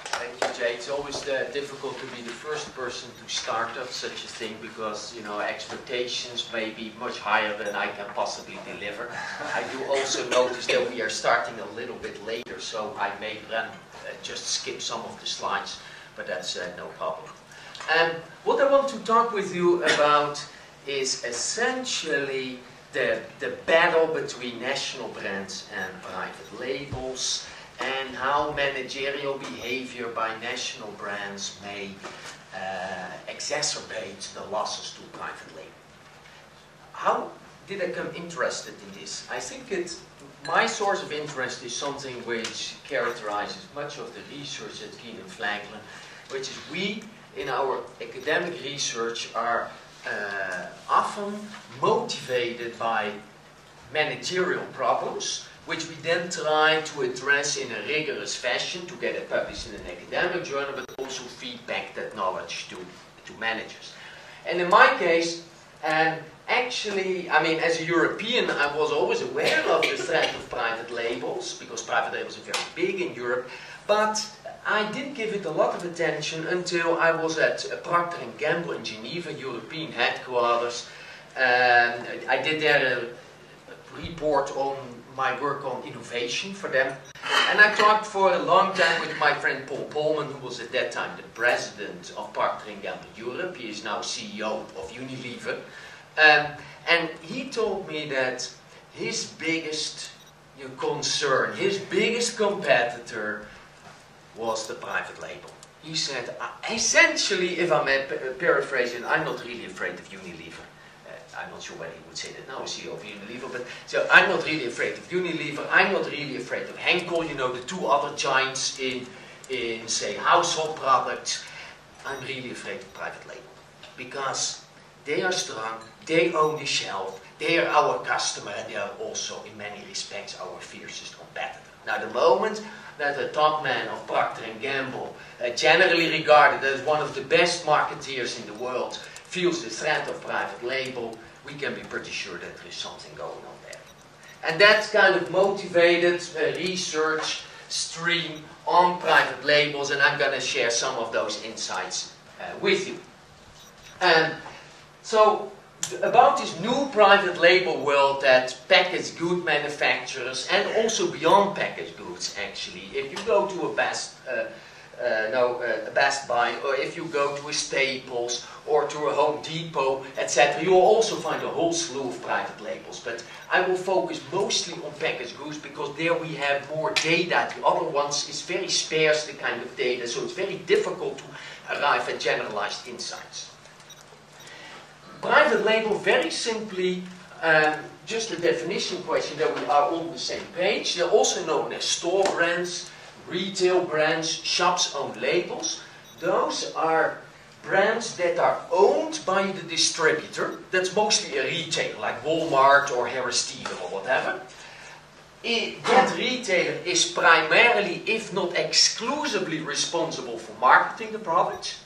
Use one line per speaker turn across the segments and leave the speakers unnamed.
Thank you, Jay. It's always difficult to be the first person to start up such a thing because, you know, expectations may be much higher than I can possibly deliver. I do also notice that we are starting a little bit later, so I may just skip some of the slides, but that's no problem. What I want to talk with you about is essentially the battle between national brands and private labels, and how managerial behavior by national brands may exacerbate the losses to private label. How did I become interested in this? I think my source of interest is something which characterizes much of the research at Kenan-Flagler, which is we, in our academic research, are often motivated by managerial problems, which we then try to address in a rigorous fashion to get it published in an academic journal, but also feed back that knowledge to managers. And in my case, actually, I mean, as a European, I was always aware of the threat of private labels, because private labels are very big in Europe, but I didn't give it a lot of attention until I was at Procter & Gamble in Geneva, European headquarters. I did there a report on my work on innovation for them. And I talked for a long time with my friend Paul Polman, who was at that time the president of Procter & Gamble Europe. He is now CEO of Unilever. And he told me that his biggest concern, his biggest competitor was the private label. He said, essentially, if I'm paraphrasing, I'm not really afraid of Unilever. I'm not sure whether he would say that now, CEO of Unilever, but so I'm not really afraid of Unilever, I'm not really afraid of Henkel, you know, the two other giants in say, household products. I'm really afraid of private label, because they are strong, they own the shelf, they are our customer, and they are also, in many respects, our fiercest competitor. Now, the moment that the top man of Procter & Gamble, generally regarded as one of the best marketeers in the world, feels the threat of private label, we can be pretty sure that there is something going on there. And that's kind of motivated research stream on private labels, and I'm going to share some of those insights with you. So, about this new private label world that packaged good manufacturers, and also beyond packaged goods actually, if you go to a Best Buy, or if you go to a Staples, or to a Home Depot, etc., you will also find a whole slew of private labels. But I will focus mostly on packaged goods, because there we have more data. The other ones is very sparse, the kind of data, so it's very difficult to arrive at generalized insights. Private label, very simply, just a definition question that we are on the same page. They're also known as store brands, retail brands, shops' own labels. Those are brands that are owned by the distributor. That's mostly a retailer, like Walmart or Harris Teeter or whatever. That retailer is primarily, if not exclusively, responsible for marketing the product.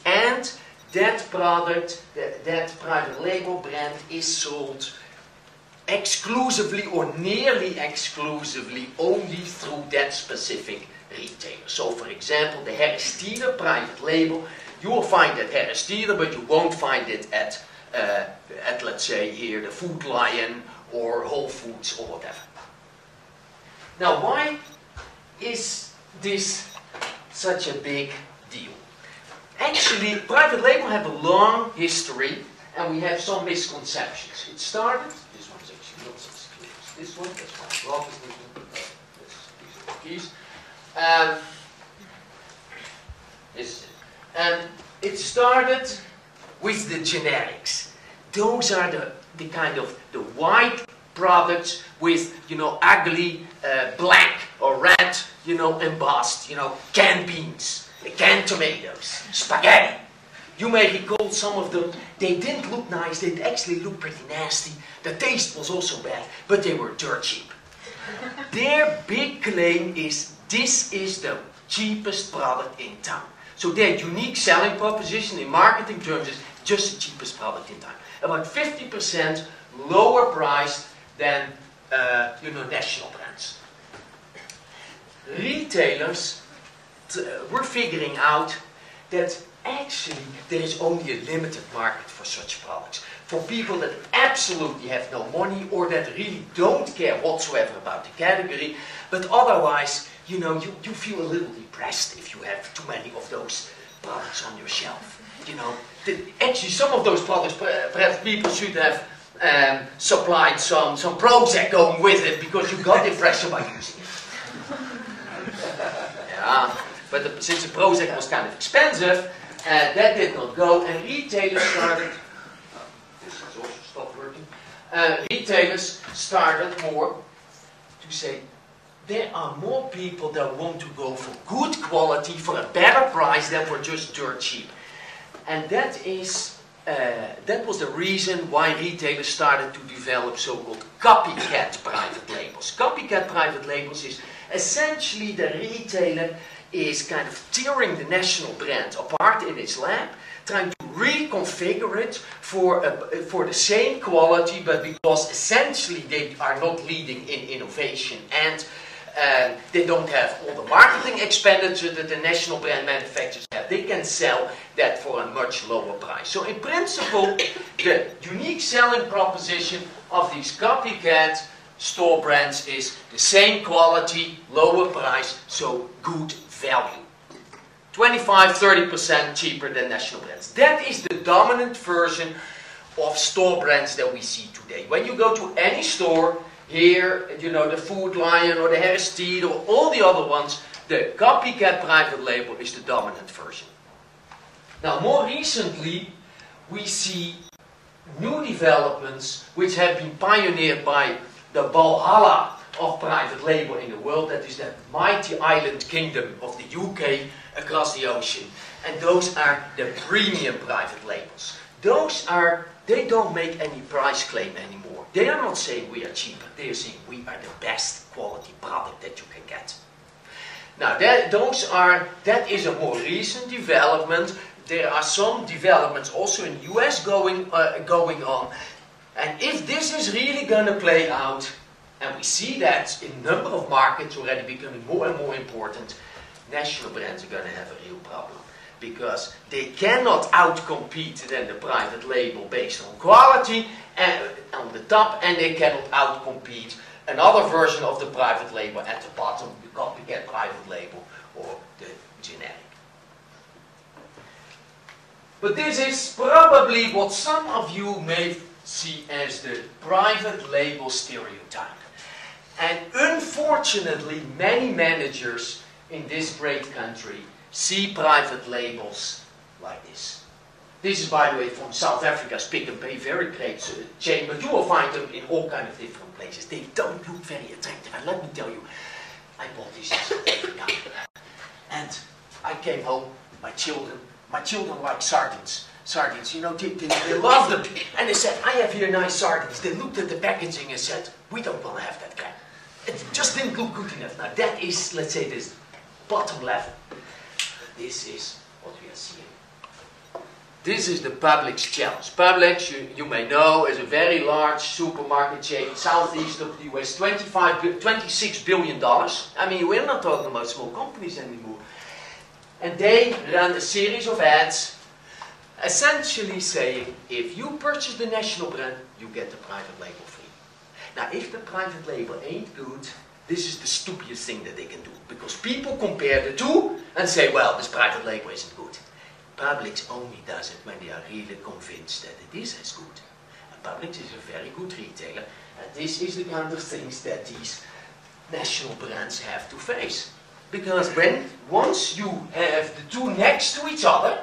And that product, that private label brand is sold exclusively or nearly exclusively only through that specific retailer. So, for example, the Harris Teeter private label, you will find at Harris Teeter, but you won't find it at let's say here, the Food Lion or Whole Foods or whatever. Now, why is this such a big deal? Actually, private label have a long history, and we have some misconceptions. It started, this one's actually not as clear as this one, that's my glasses, this one, these are the keys. This is it. It started with the generics. Those are the kind of the white products with, you know, ugly black or red, you know, embossed, you know, canned beans, canned tomatoes, spaghetti. You may recall some of them. They didn't look nice. They actually looked pretty nasty. The taste was also bad, but they were dirt cheap. Their big claim is, this is the cheapest product in town. So their unique selling proposition in marketing terms is just the cheapest product in town. About 50% lower priced than you know, national brands. Retailers we're figuring out that actually there is only a limited market for such products. For people that absolutely have no money or that really don't care whatsoever about the category, but otherwise, you know, you feel a little depressed if you have too many of those products on your shelf. You know, actually some of those products, perhaps people should have supplied some Prozac going with it because you got depression by using it. Yeah, but since the Prozac was kind of expensive, that did not go, and retailers started, this has also stopped working, retailers started more to say, there are more people that want to go for good quality for a better price than for just dirt cheap. And that was the reason why retailers started to develop so-called copycat private labels. Copycat private labels is essentially the retailer is kind of tearing the national brand apart in its lab, trying to reconfigure it for the same quality, but because essentially they are not leading in innovation and they don't have all the marketing expenditure that the national brand manufacturers have. They can sell that for a much lower price. So in principle, the unique selling proposition of these copycat store brands is the same quality, lower price, so good value. 25–30% cheaper than national brands. That is the dominant version of store brands that we see today. When you go to any store, here, you know, the Food Lion or the Harris Teeter or all the other ones, the copycat private label is the dominant version. Now, more recently, we see new developments which have been pioneered by the Valhalla of private label in the world. That is the mighty island kingdom of the UK across the ocean. And those are the premium private labels. Those are, they don't make any price claim anymore. They are not saying we are cheaper. They are saying we are the best quality product that you can get. Now that is a more recent development. There are some developments also in the US going on. And if this is really going to play out, and we see that in a number of markets already becoming more and more important, national brands are going to have a real problem. Because they cannot outcompete then the private label based on quality and on the top, and they cannot outcompete another version of the private label at the bottom, the copycat private label or the generic. But this is probably what some of you may see as the private label stereotype. And unfortunately, many managers in this great country see private labels like this. This is, by the way, from South Africa's Pick and Pay, very great chain, but you will find them in all kinds of different places. They don't look very attractive, and let me tell you, I bought this in South Africa. And I came home, my children like sardines. Sardines, you know, they love them. And they said, I have here nice sardines. They looked at the packaging and said, we don't want to have that kind. It just didn't look good enough. Now that is, let's say, this bottom level. This is what we are seeing. This is the Publix challenge. Publix, you may know, is a very large supermarket chain, southeast of the US, $26 billion. I mean, we're not talking about small companies anymore. And they run a series of ads, essentially saying, if you purchase the national brand, you get the private label free. Now, if the private label ain't good, this is the stupidest thing that they can do. Because people compare the two and say, well, this private label isn't good. Publix only does it when they are really convinced that it is as good. And Publix is a very good retailer. And this is the kind of things that these national brands have to face. Because once you have the two next to each other,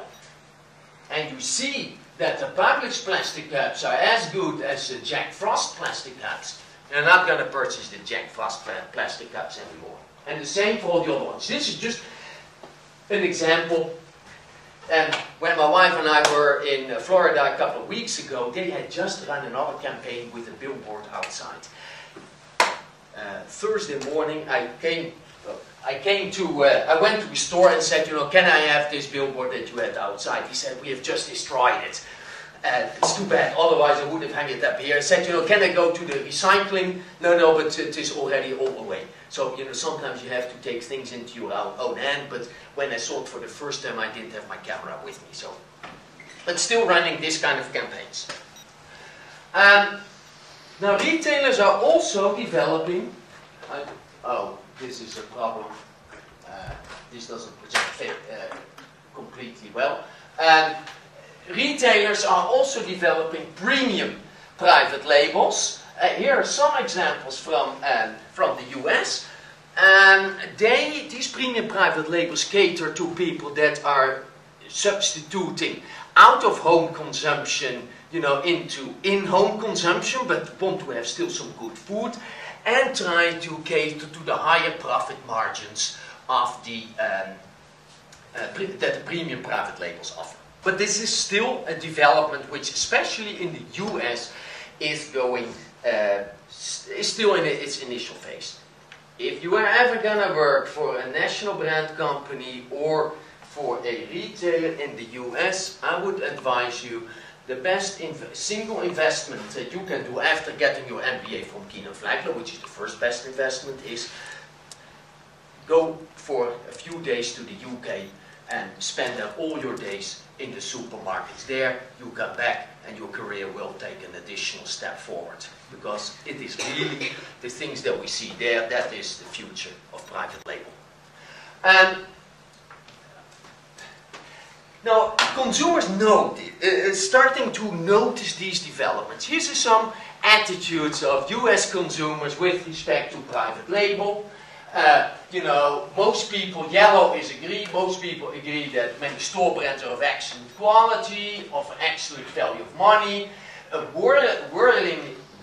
and you see that the Publix plastic cups are as good as the Jack Frost plastic cups, you're not going to purchase the Jack Frost plastic cups anymore. And the same for all the other ones. This is just an example. And when my wife and I were in Florida a couple of weeks ago, they had just run another campaign with a billboard outside. Thursday morning, I went to a store and said, you know, can I have this billboard that you had outside? He said, we have just destroyed it. It's too bad, otherwise I would have hung it up here. I said, you know, can I go to the recycling? No, but it is already all the way. So, you know, sometimes you have to take things into your own hand, but when I saw it for the first time, I didn't have my camera with me, so. But still running this kind of campaigns. Now, retailers are also developing, oh, this is a problem. This doesn't project completely well. Retailers are also developing premium private labels. Here are some examples from the US. These premium private labels cater to people that are substituting out-of-home consumption, you know, into in-home consumption, but want to have still some good food, and try to cater to the higher profit margins of that the premium private labels offer. But this is still a development which, especially in the US, is still in its initial phase. If you are ever going to work for a national brand company or for a retailer in the US, I would advise you the best single investment that you can do after getting your MBA from Kenan-Flagler, which is the first best investment, is go for a few days to the UK and spend all your days in the supermarkets there. You come back and your career will take an additional step forward, because it is really the things that we see there, that is the future of private label. Now, consumers starting to notice these developments. Here's some attitudes of US consumers with respect to private label. You know, most people, yellow is agree, most people agree that many store brands are of excellent quality, of excellent value of money.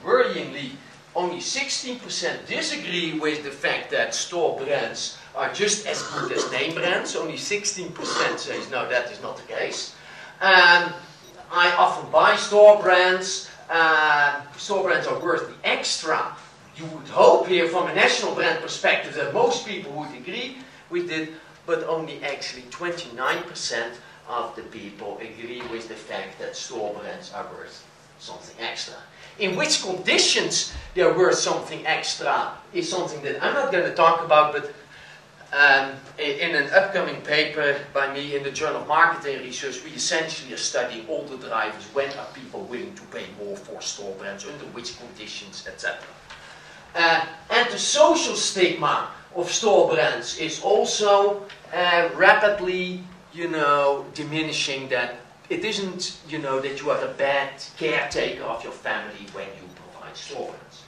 Worryingly, only 16% disagree with the fact that store brands are just as good as name brands. Only 16% says, no, that is not the case. I often buy store brands. Store brands are worth the extra. You would hope here from a national brand perspective that most people would agree with it, but only actually 29% of the people agree with the fact that store brands are worth something extra. In which conditions they're worth something extra is something that I'm not going to talk about, but in an upcoming paper by me in the Journal of Marketing Research, we essentially are studying all the drivers. When are people willing to pay more for store brands, under which conditions, etc. And the social stigma of store brands is also rapidly, you know, diminishing. That it isn't, you know, that you are a bad caretaker of your family when you provide store brands.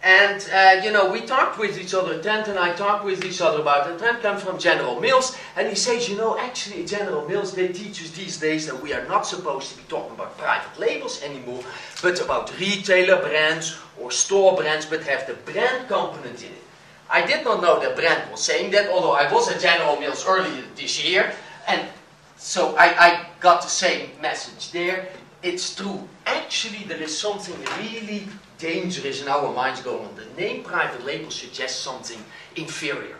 And, you know, we talked with each other, Trent and I talked with each other about it. Trent comes from General Mills, and he says, you know, actually General Mills, they teach us these days that we are not supposed to be talking about private labels anymore, but about retailer brands or store brands, but have the brand component in it. I did not know that Brent was saying that, although I was at General Mills earlier this year, and so I got the same message there. It's true. Actually, there is something really dangerous in our minds going on. The name private label suggests something inferior,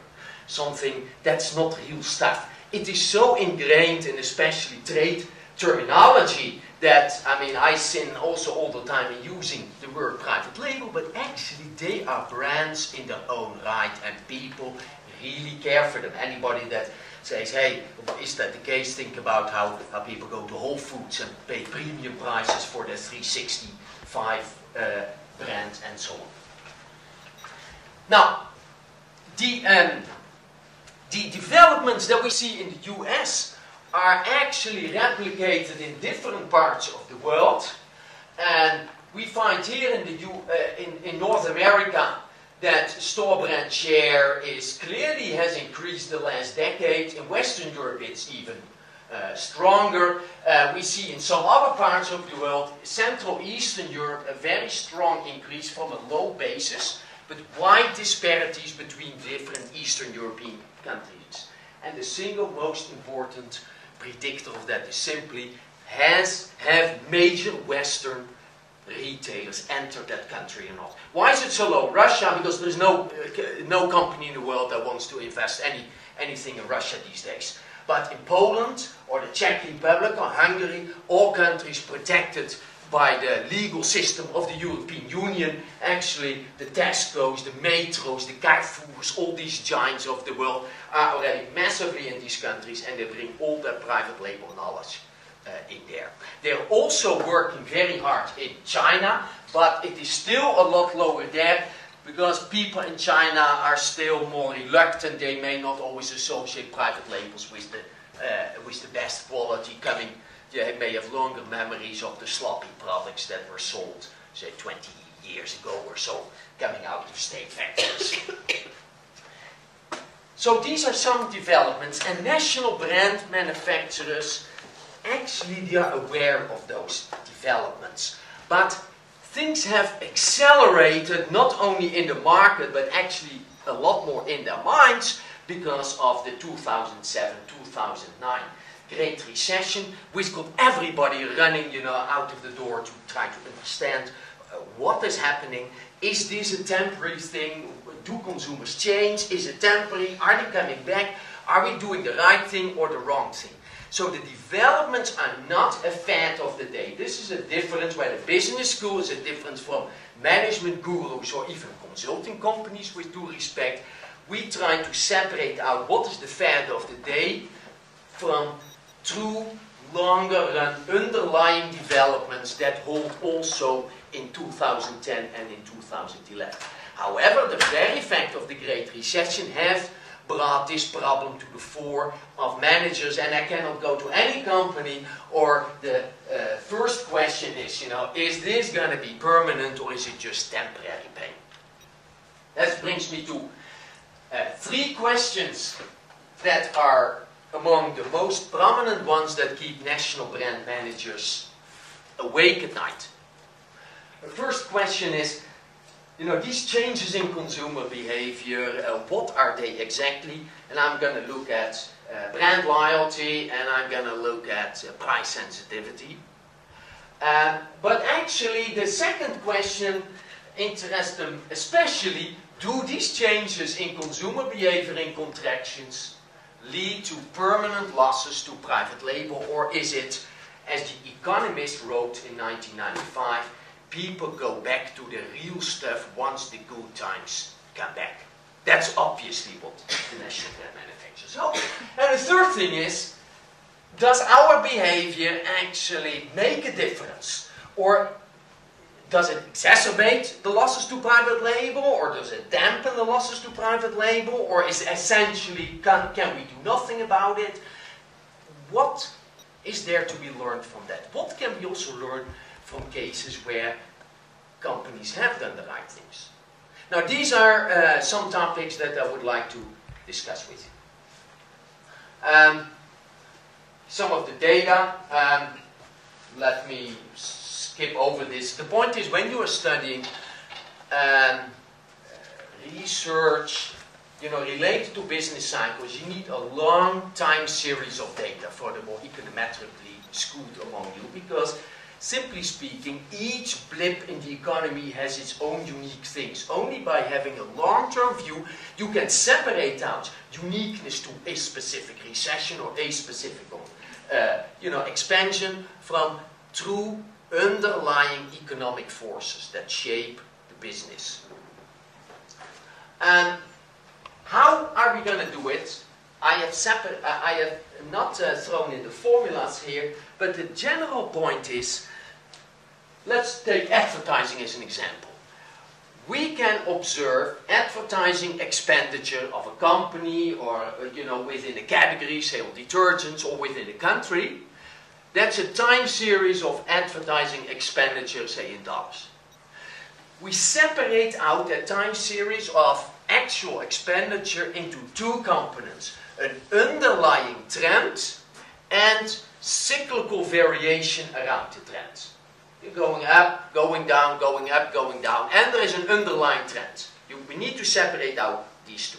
something that's not real stuff. It is so ingrained in especially trade terminology that, I mean, I sin also all the time in using the word private label, but actually they are brands in their own right, and people really care for them. Anybody that says, hey, is that the case? Think about how people go to Whole Foods and pay premium prices for their 365 brand and so on. Now, the developments that we see in the US are actually replicated in different parts of the world, and we find here in North America that store brand share clearly has increased the last decade. In Western Europe it's even stronger. We see in some other parts of the world, Central Eastern Europe, a very strong increase from a low basis, but wide disparities between different Eastern European countries. And the single most important predictor of that is simply, have major Western retailers entered that country or not? Why is it so low? Russia, because there's no company in the world that wants to invest anything in Russia these days. But in Poland or the Czech Republic or Hungary, all countries protected by the legal system of the European Union. Actually, the Tesco's, the Metros, the Carrefours, all these giants of the world are already massively in these countries, and they bring all their private label knowledge in there. They're also working very hard in China, but it is still a lot lower there, because people in China are still more reluctant. They may not always associate private labels with the best quality coming. They may have longer memories of the sloppy products that were sold, say, 20 years ago or so, coming out of state factories. So these are some developments, and national brand manufacturers, actually they are aware of those developments. But things have accelerated not only in the market, but actually a lot more in their minds because of the 2007-2009 Great Recession, which got everybody running, you know, out of the door to try to understand what is happening. Is this a temporary thing? Do consumers change? Is it temporary? Are they coming back? Are we doing the right thing or the wrong thing? So the developments are not a fad of the day. This is a difference where the business school is a difference from management gurus or even consulting companies, with due respect. We try to separate out what is the fad of the day from true, longer run underlying developments that hold also in 2010 and in 2011. However, the very fact of the Great Recession have brought this problem to the fore of managers, and I cannot go to any company or the first question is, you know, is this going to be permanent or is it just temporary pain? That brings me to 3 questions that are among the most prominent ones that keep national brand managers awake at night. The first question is, you know, these changes in consumer behavior, what are they exactly? And I'm going to look at brand loyalty, and I'm going to look at price sensitivity. But actually, the second question interests them especially. Do these changes in consumer behavior and contractions lead to permanent losses to private label, or is it, as The Economist wrote in 1995, people go back to the real stuff once the good times come back? That's obviously what the national brand manufacturers hope. And the third thing is, does our behavior actually make a difference? Or does it exacerbate the losses to private label? Or does it dampen the losses to private label? Or is essentially, can we do nothing about it? What is there to be learned from that? What can we also learn from cases where companies have done the right things? Now, these are some topics that I would like to discuss with you. Some of the data, let me skip over this. The point is, when you are studying research, you know, related to business cycles, you need a long time series of data for the more econometrically schooled among you, because simply speaking, each blip in the economy has its own unique things. Only by having a long-term view, you can separate out uniqueness to a specific recession or a specific you know, expansion from true underlying economic forces that shape the business. And how are we going to do it? I have not thrown in the formulas here, but the general point is, let's take advertising as an example. We can observe advertising expenditure of a company, or you know, within a category, say on detergents, or within a country. That's a time series of advertising expenditure, say in dollars. We separate out that time series of actual expenditure into 2 components: an underlying trend and cyclical variation around the trend. You're going up, going down, going up, going down, and there is an underlying trend. We need to separate out these 2.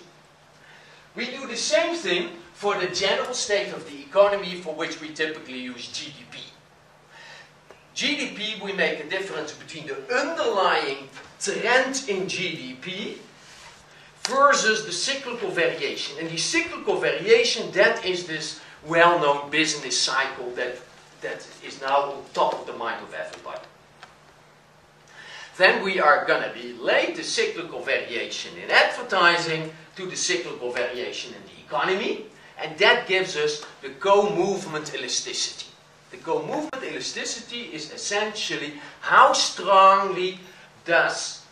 We do the same thing for the general state of the economy, for which we typically use GDP. GDP, we make a difference between the underlying trend in GDP versus the cyclical variation. And the cyclical variation, that is this well-known business cycle that is now on top of the mind of everybody. then we are going to relate the cyclical variation in advertising to the cyclical variation in the economy, and that gives us the Go Movement Elasticity. The Go Movement Elasticity is essentially how strongly does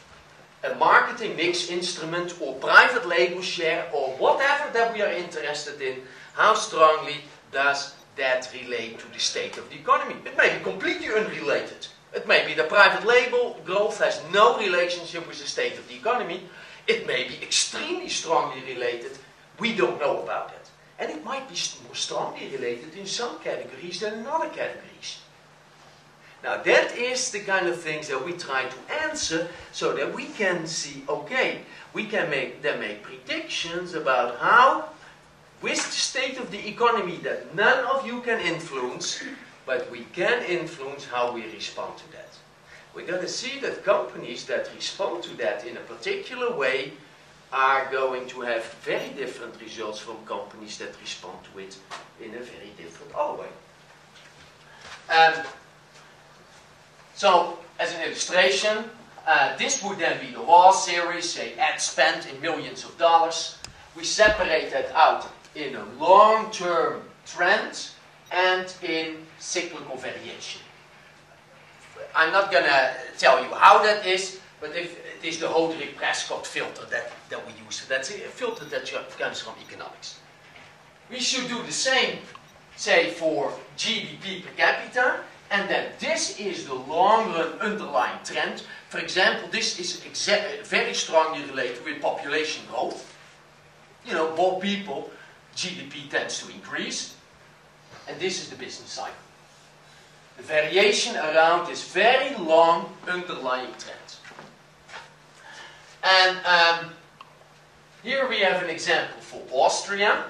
a marketing mix instrument or private label share or whatever that we are interested in, how strongly does that relate to the state of the economy. It may be completely unrelated. It may be the private label growth has no relationship with the state of the economy. It may be extremely strongly related. We don't know about it. And it might be more strongly related in some categories than in other categories. Now that is the kind of things that we try to answer so that we can see, okay, we can make predictions about how, with the state of the economy that none of you can influence, but we can influence how we respond to that. We're going to see that companies that respond to that in a particular way are going to have very different results from companies that respond to it in a very different other way. So, as an illustration, this would then be the raw series, say ad spend in millions of dollars. We separate that out in a long-term trend and in cyclical variation. I'm not going to tell you how that is, but if it is the Hoderick-Prescott filter that we use. That's a filter that comes from economics. We should do the same, say, for GDP per capita, and then this is the long-run underlying trend. For example, this is very strongly related with population growth. You know, more people, GDP tends to increase, and this is the business cycle. The variation around this very long underlying trend. And here we have an example for Austria.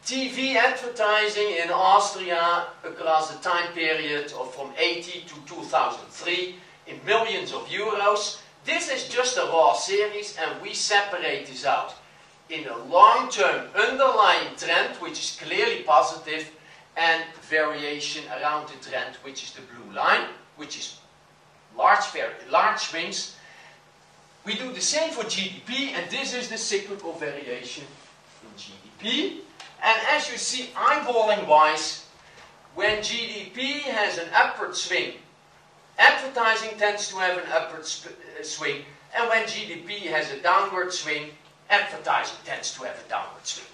TV advertising in Austria across the time period of from 80 to 2003 in millions of euros. This is just a raw series, and we separate this out in a long-term underlying trend, which is clearly positive, and variation around the trend, which is the blue line, which is large swings. We do the same for GDP, and this is the cyclical variation in GDP. And as you see, eyeballing-wise, when GDP has an upward swing, advertising tends to have an upward swing, and when GDP has a downward swing, advertising tends to have a downward swing.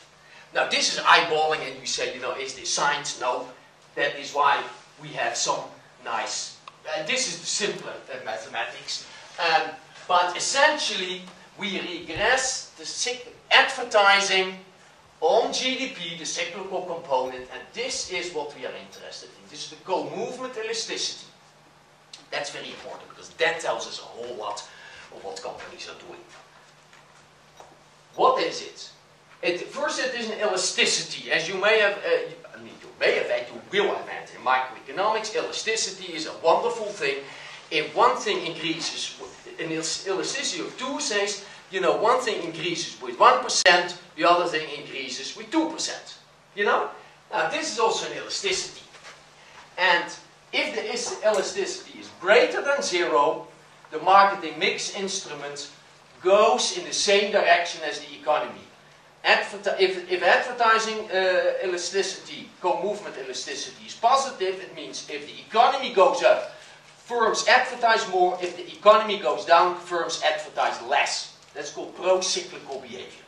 Now this is eyeballing, and you say, you know, is this science? No, that is why we have some nice, this is the simpler than mathematics, but essentially we regress the advertising on GDP, the cyclical component, and this is what we are interested in. This is the Go Movement Elasticity. That's very important because that tells us a whole lot of what companies are doing. What is it? First, it is an elasticity. As you may have, you will have had in microeconomics. Elasticity is a wonderful thing. If one thing increases, an elasticity of 2 says, you know, one thing increases with 1%, the other thing increases with 2%. You know? Now, this is also an elasticity. And if the elasticity is greater than 0, the marketing mix instrument goes in the same direction as the economy. If advertising elasticity, Go Movement Elasticity is positive, it means if the economy goes up, firms advertise more. If the economy goes down, firms advertise less. That's called pro-cyclical behavior.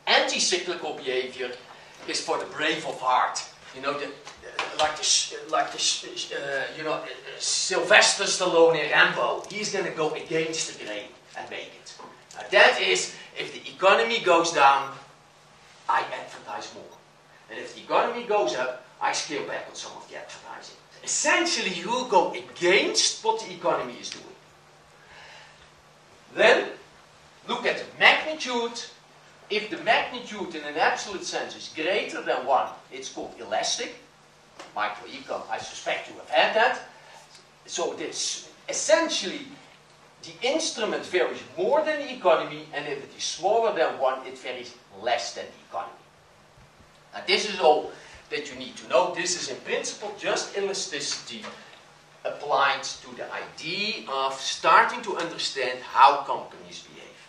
Anti-cyclical behavior is for the brave of heart. You know, Sylvester Stallone in Rambo. He's going to go against the grain and make it. Now that is, if the economy goes down, I advertise more. And if the economy goes up, I scale back on some of the advertising. Essentially, you go against what the economy is doing. Then, look at the magnitude. If the magnitude in an absolute sense is greater than 1, it's called elastic. Microecon, I suspect you have had that. So this, essentially, the instrument varies more than the economy, and if it is smaller than 1, it varies less than the economy. Now this is all that you need to know. This is in principle just elasticity applied to the idea of starting to understand how companies behave.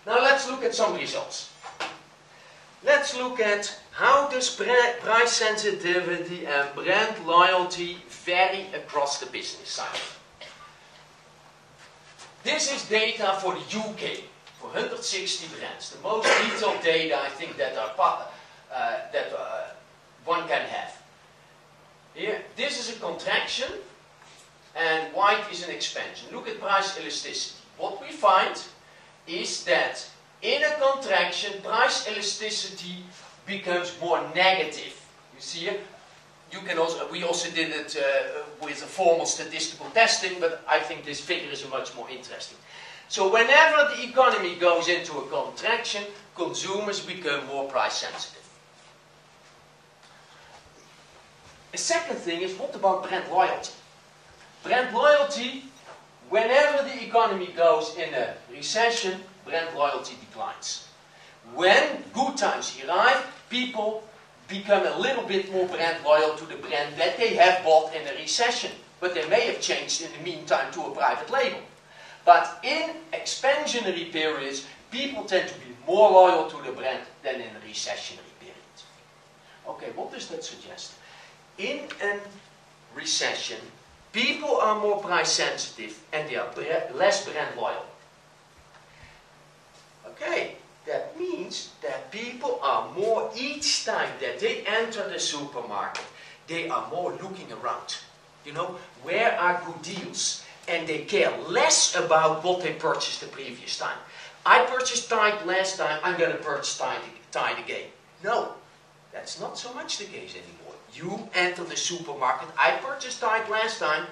Now let's look at some results. Let's look at how does price sensitivity and brand loyalty vary across the business cycle. This is data for the UK, for 160 brands. The most detailed data I think that one can have. Here, this is a contraction and white is an expansion. Look at price elasticity. What we find is that in a contraction, price elasticity becomes more negative. You see here? We also did it with a formal statistical testing, but I think this figure is much more interesting. So whenever the economy goes into a contraction, consumers become more price sensitive. The second thing is, what about brand loyalty? Brand loyalty, whenever the economy goes in a recession, brand loyalty declines. When good times arrive, people become a little bit more brand loyal to the brand that they have bought in a recession. But they may have changed in the meantime to a private label. But in expansionary periods, people tend to be more loyal to the brand than in a recessionary period. Okay, what does that suggest? In a recession, people are more price sensitive and they are less brand loyal. Okay, that means that people are more, each time that they enter the supermarket, they are more looking around. You know, where are good deals? And they care less about what they purchased the previous time. I purchased Tide last time, I'm going to purchase Tide again. No, that's not so much the case anymore. You enter the supermarket, I purchased Tide last time,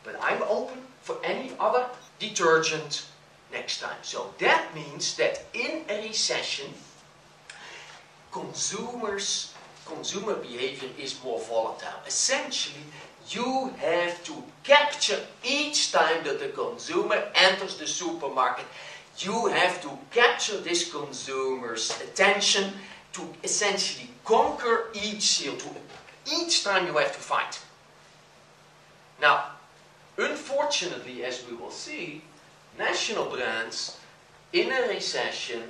but I'm open for any other detergent next time. So that means that in a recession, consumer behavior is more volatile. Essentially, you have to capture each time that the consumer enters the supermarket, you have to capture this consumer's attention to essentially conquer each sale. Each time you have to fight. Now, unfortunately, as we will see, national brands in a recession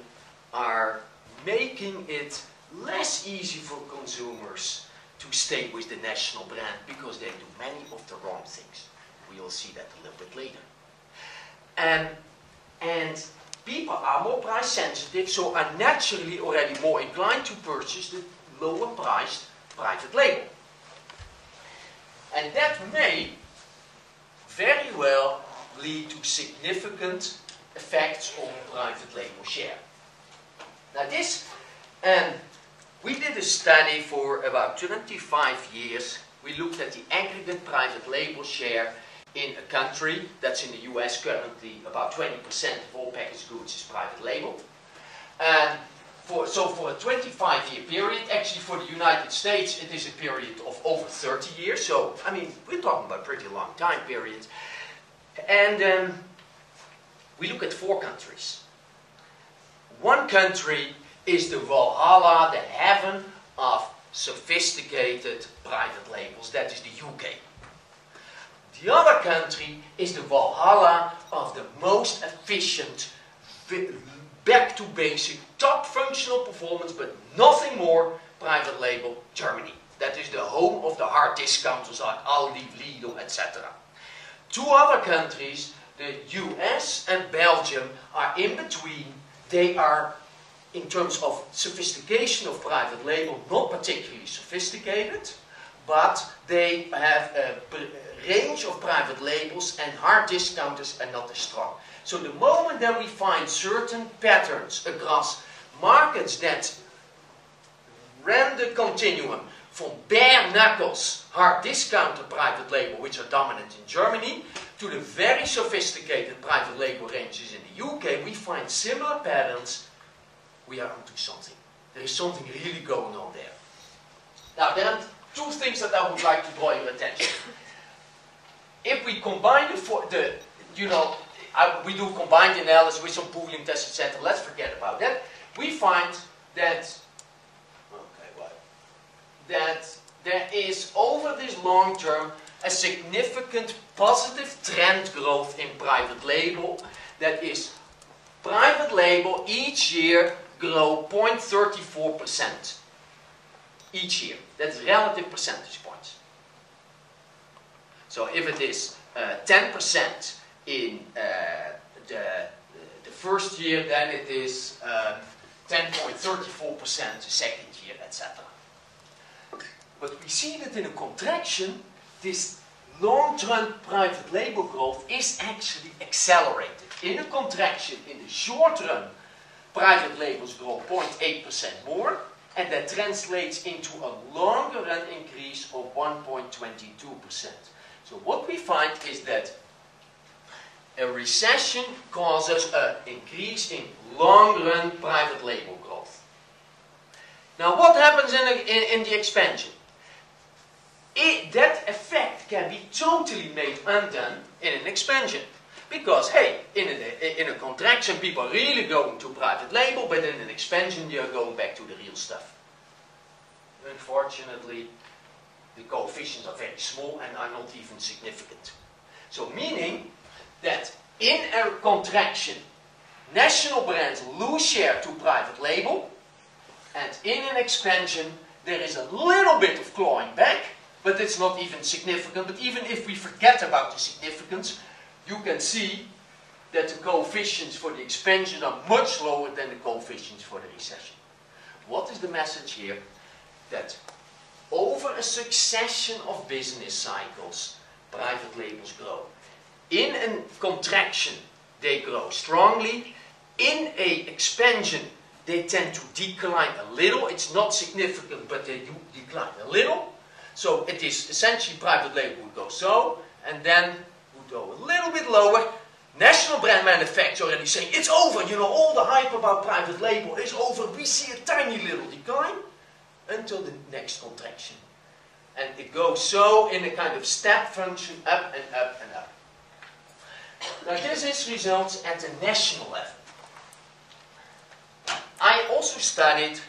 are making it less easy for consumers to stay with the national brand because they do many of the wrong things. We will see that a little bit later. And people are more price sensitive, so are naturally already more inclined to purchase the lower priced private label. And that may very well lead to significant effects on private label share. Now we did a study for about 25 years. We looked at the aggregate private label share in a country that's in the US currently. About 20% of all packaged goods is private label. And so for a 25-year period, actually for the United States it is a period of over 30 years. So, I mean, we're talking about a pretty long time periods. And we look at 4 countries. One country is the Valhalla, the heaven of sophisticated private labels. That is the UK. The other country is the Valhalla of the most efficient, back to basic, top functional performance, but nothing more, private label, Germany. That is the home of the hard discounters like Aldi, Lidl, etc. 2 other countries, the US and Belgium, are in between. They are, in terms of sophistication of private label, not particularly sophisticated, but they have a range of private labels and hard discounters are not as strong. So the moment that we find certain patterns across markets that ran the continuum from bare knuckles, hard discounter private label, which are dominant in Germany, to the very sophisticated private label ranges in the UK, we find similar patterns. We are onto something. There is something really going on there. Now, there are 2 things that I would like to draw your attention. If we combine we do combined analysis with some pooling tests, etc. Let's forget about that. We find that, that there is, over this long term, a significant positive trend growth in private label. That is, private label each year grow 0.34% each year. That's relative percentage points. So if it is 10% in the first year, then it is 10.34% the second year, etc. But we see that in a contraction, this long-term private label growth is actually accelerated. In a contraction, in the short run, private labels grow 0.8% more, and that translates into a longer run increase of 1.22%. So what we find is that a recession causes an increase in long-run private label growth. Now what happens in the expansion? That effect can be totally made undone in an expansion. Because, hey, in a contraction people are really going to private label, but in an expansion you're going back to the real stuff. Unfortunately, the coefficients are very small and are not even significant. So meaning that in a contraction, national brands lose share to private label, and in an expansion there is a little bit of clawing back, but it's not even significant. But even if we forget about the significance, you can see that the coefficients for the expansion are much lower than the coefficients for the recession. What is the message here? That over a succession of business cycles, private labels grow. In a contraction, they grow strongly. In an expansion, they tend to decline a little. It's not significant, but they do decline a little. So it is essentially private label would go so, and then would go a little bit lower. National brand manufacturer already saying, it's over, you know, all the hype about private label is over. We see a tiny little decline until the next contraction. And it goes so in a kind of step function, up and up and up. Now this is results at the national level. I also studied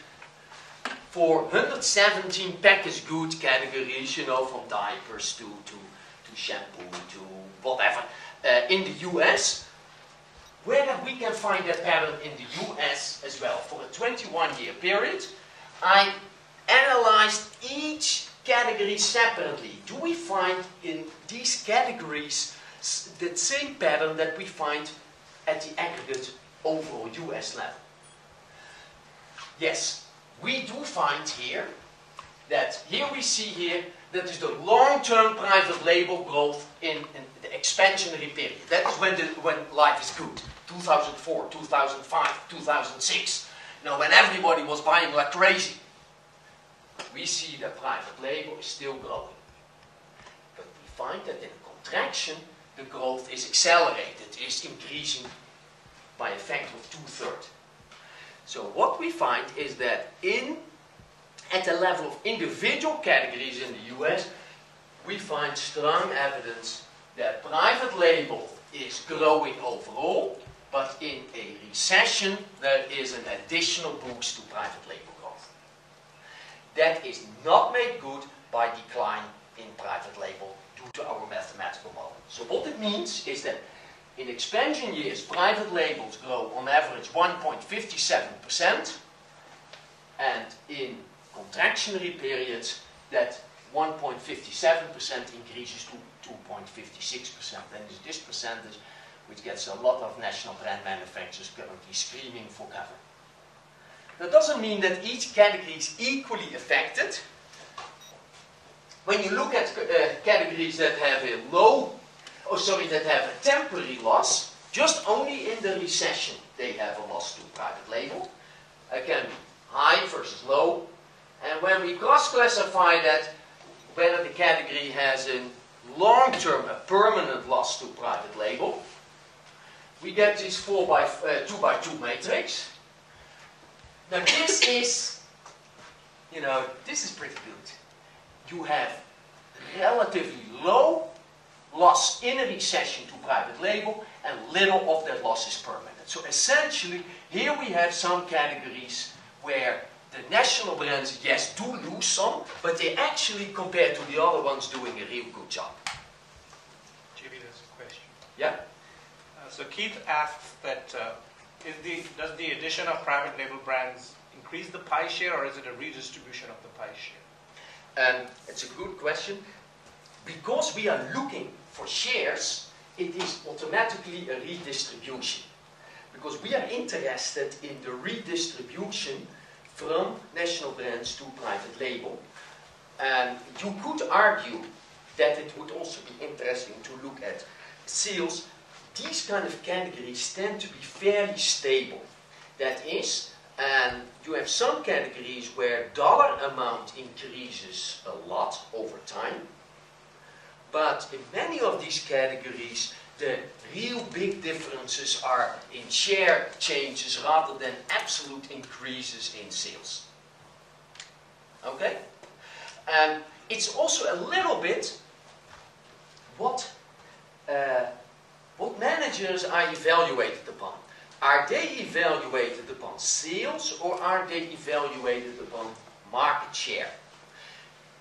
for 117 packaged good categories, you know, from diapers to shampoo to whatever, in the US, whether we can find that pattern in the US as well. For a 21-year period, I analyzed each category separately. Do we find in these categories the same pattern that we find at the aggregate overall US level? Yes, we do find here that here we see here that is the long-term private label growth in the expansionary period. That is when life is good. 2004, 2005, 2006. You know, when everybody was buying like crazy. We see that private label is still growing. But we find that in a contraction, the growth is accelerated, is increasing by a factor of 2/3. So what we find is that at the level of individual categories in the US, we find strong evidence that private label is growing overall, but in a recession there is an additional boost to private label growth. That is not made good by decline in private label due to our mathematical model. So what it means is that in expansion years, private labels grow on average 1.57%, and in contractionary periods, that 1.57% increases to 2.56%. And it's this percentage which gets a lot of national brand manufacturers currently screaming for cover. That doesn't mean that each category is equally affected. When you look at categories that have that have a temporary loss, just only in the recession they have a loss to private label. It can be high versus low. And when we cross-classify that, whether the category has a long-term, a permanent loss to private label, we get this 2x2 matrix. Now this is, you know, this is pretty good. You have relatively low loss in a recession to private label, and little of that loss is permanent. So essentially, here we have some categories where the national brands, yes, do lose some, but they actually, compared to the other ones, doing a real good job.
JB, there's a question.
Yeah.
So Keith asks that does the addition of private label brands increase the pie share, or is it a redistribution of the pie share?
It's a good question. Because we are looking for shares, it is automatically a redistribution. Because we are interested in the redistribution from national brands to private label. And you could argue that it would also be interesting to look at sales. These kind of categories tend to be fairly stable. That is, and you have some categories where dollar amount increases a lot over time. But in many of these categories, the real big differences are in share changes rather than absolute increases in sales. Okay? And it's also a little bit what managers are evaluated upon. Are they evaluated upon sales or are they evaluated upon market share?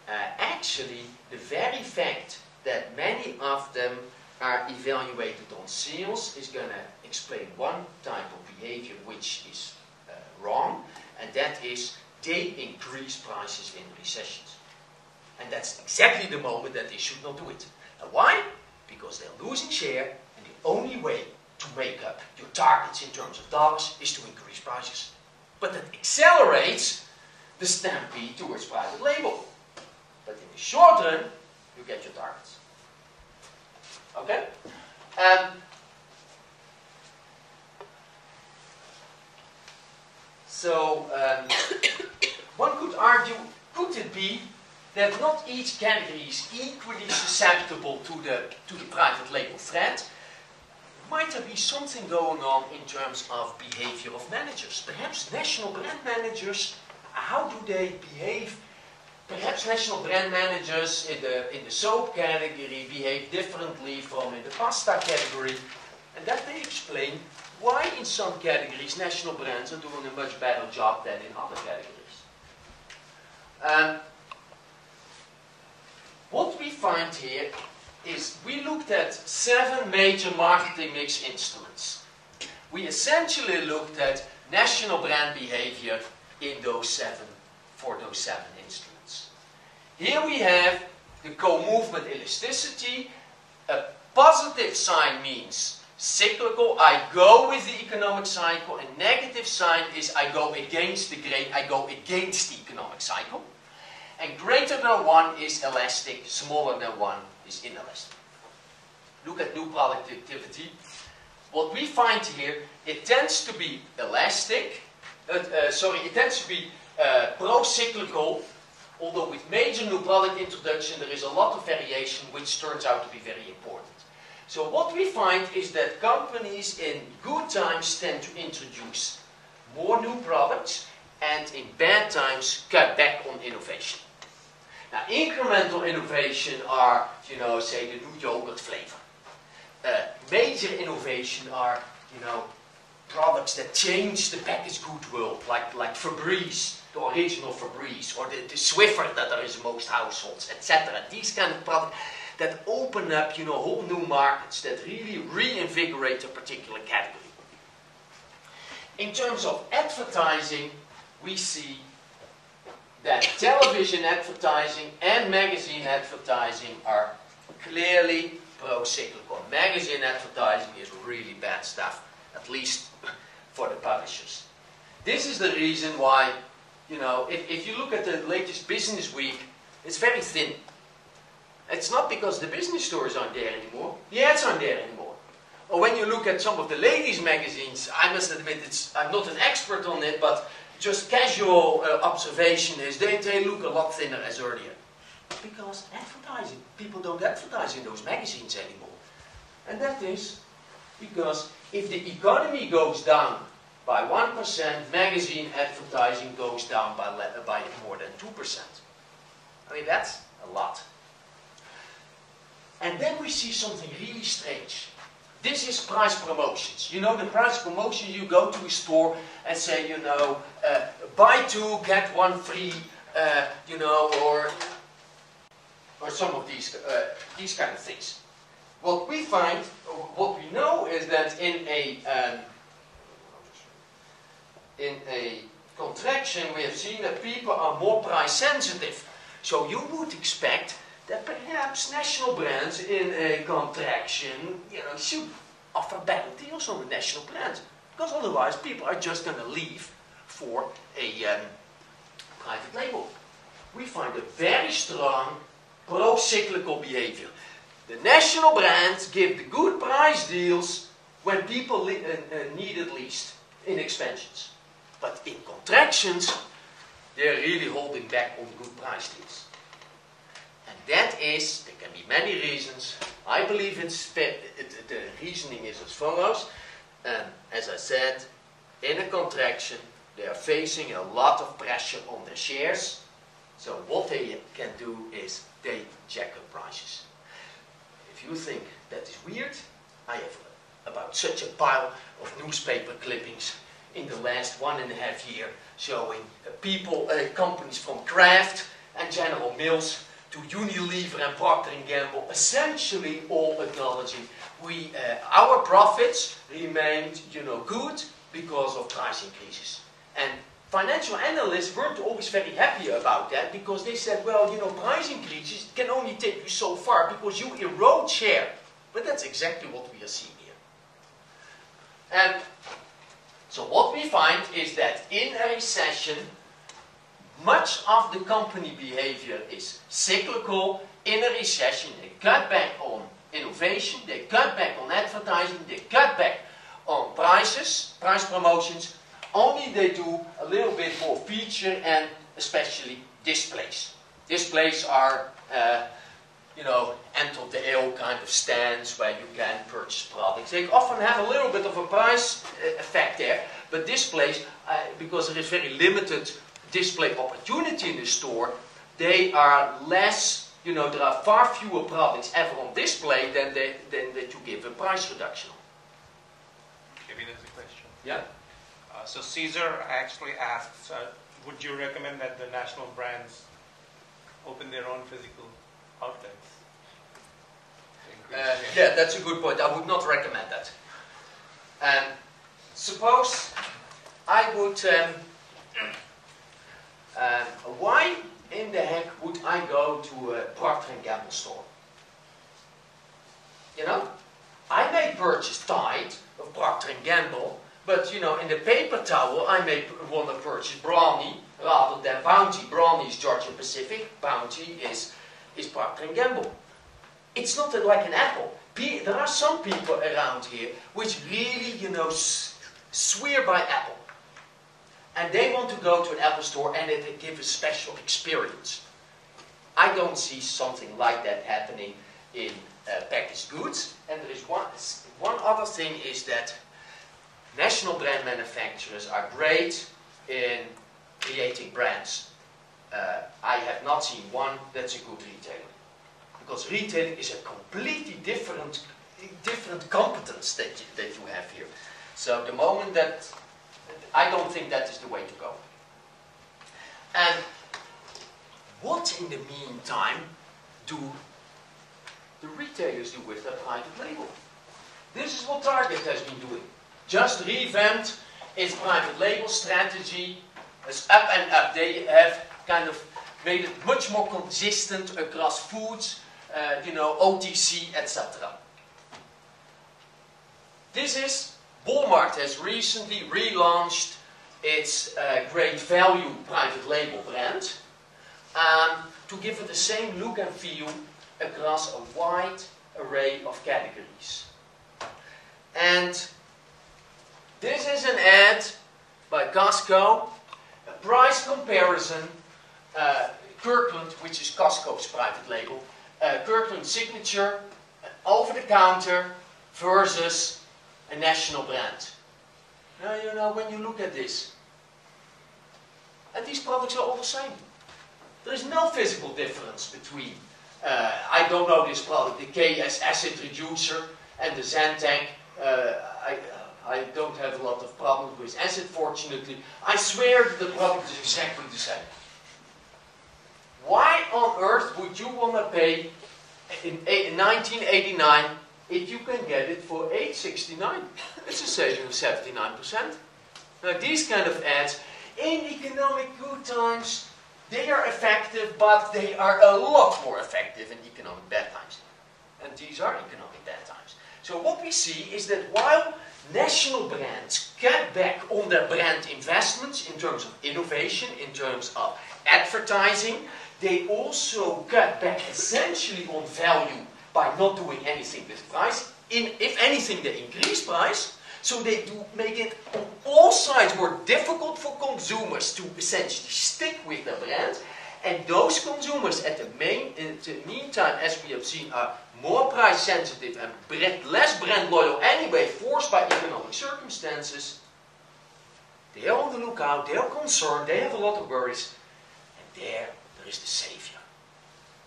Actually, the very fact that many of them are evaluated on sales is going to explain one type of behavior which is wrong, and that is they increase prices in recessions. And that's exactly the moment that they should not do it. And why? Because they're losing share, and the only way to make up your targets in terms of dollars is to increase prices. But that accelerates the stampede towards private label. But in the short run, you get your targets. Okay? So, one could argue, could it be that not each category is equally susceptible to the private label threat? Might there be something going on in terms of behavior of managers? Perhaps national brand managers, how do they behave? Perhaps national brand managers in the soap category behave differently from in the pasta category. And that may explain why in some categories national brands are doing a much better job than in other categories. What we find here is we looked at 7 major marketing mix instruments. We essentially looked at national brand behavior in those 7 instruments. Here we have the Go Movement Elasticity. A positive sign means cyclical, I go with the economic cycle. A negative sign is I go against the grain, I go against the economic cycle. And greater than 1 is elastic, smaller than 1 is inelastic. Look at new product activity. What we find here, it tends to be elastic, it tends to be pro-cyclical, although with major new product introduction there is a lot of variation which turns out to be very important. So what we find is that companies in good times tend to introduce more new products and in bad times cut back on innovation. Now incremental innovation are, say the new yogurt flavor. Major innovation are, products that change the packaged good world, like Febreze, the original Febreze, or the Swiffer that there is in most households, etc. These kind of products that open up, whole new markets that really reinvigorate a particular category. In terms of advertising, we see that television advertising and magazine advertising are clearly pro-cyclical. Magazine advertising is really bad stuff, at least for the publishers. This is the reason why, if you look at the latest Business Week, it's very thin. It's not because the business stories aren't there anymore, the ads aren't there anymore. Or when you look at some of the ladies' magazines, I must admit, I'm not an expert on it, but just casual observation is they look a lot thinner as earlier. Because advertising, people don't advertise in those magazines anymore. And that is because if the economy goes down by 1%, magazine advertising goes down by more than 2%. I mean, that's a lot. And then we see something really strange. This is price promotions. The price promotion, you go to a store and say, buy 2, get 1 free, or some of these kind of things. what we find, what we know is that in a contraction we have seen that people are more price sensitive. So you would expect that perhaps national brands in a contraction, should offer better deals on the national brands. Because otherwise people are just going to leave for a private label. We find a very strong pro-cyclical behavior. The national brands give the good price deals when people need it least in expansions. But in contractions, they're really holding back on good price deals. And that is, there can be many reasons. I believe the reasoning is as follows. As I said, in a contraction, they are facing a lot of pressure on their shares. So what they can do is they jack up prices. If you think that is weird, I have about such a pile of newspaper clippings in the last 1.5 years showing companies from Kraft and General Mills to Unilever and Procter & Gamble essentially all acknowledging our profits remained good because of price increases. And financial analysts weren't always very happy about that because they said, well, price increases can only take you so far because you erode share. But that's exactly what we are seeing here. And so what we find is that in a recession, much of the company behavior is cyclical. In a recession, they cut back on innovation, they cut back on advertising, they cut back on prices, price promotions. Only they do a little bit more feature and especially displays. Displays are, end of the ale kind of stands where you can purchase products. They often have a little bit of a price effect there, but displays, because there is very limited display opportunity in the store, they are less, there are far fewer products ever on display than that you give a price reduction on.
Maybe there's a question.
Yeah.
So Caesar actually asks, would you recommend that the national brands open their own physical outlets?
Yeah, that's a good point. I would not recommend that. Suppose I would... why in the heck would I go to a Procter & Gamble store? I may purchase Tide of Procter & Gamble, but in the paper towel I may want to purchase Brownie rather than Bounty. Brownie is Georgia Pacific, Bounty is Procter & Gamble. It's not like an Apple. There are some people around here which really, swear by Apple. And they want to go to an Apple store and they give a special experience. I don't see something like that happening in packaged goods. And there is one other thing is that national brand manufacturers are great in creating brands. I have not seen one that's a good retailer. Because retailing is a completely different competence that you have here. So the moment that, I don't think that is the way to go. And what in the meantime do the retailers do with their private label? This is what Target has been doing. Just revamped its private label strategy. It's up and up. They have kind of made it much more consistent across foods, OTC, etc. Walmart has recently relaunched its Great Value private label brand to give it the same look and feel across a wide array of categories. And this is an ad by Costco, a price comparison, Kirkland, which is Costco's private label, Kirkland Signature, over the counter versus a national brand. Now, when you look at this, and these products are all the same. There is no physical difference between, I don't know this product, the KS acid reducer and the Zantac. I don't have a lot of problems with acid, fortunately. I swear the product is exactly the same. Why on earth would you want to pay in 1989 if you can get it for $8.69. It's a saving of 79%. Now these kind of ads, in economic good times, they are effective, but they are a lot more effective in economic bad times. And these are economic bad times. So what we see is that while national brands cut back on their brand investments in terms of innovation, in terms of advertising, they also cut back essentially on value by not doing anything with price. If anything, they increase price. So they do make it on all sides more difficult for consumers to essentially stick with their brand. And those consumers in the meantime, as we have seen, are more price sensitive and less brand loyal anyway, forced by economic circumstances. They are on the lookout, they are concerned, they have a lot of worries. And there is the savior.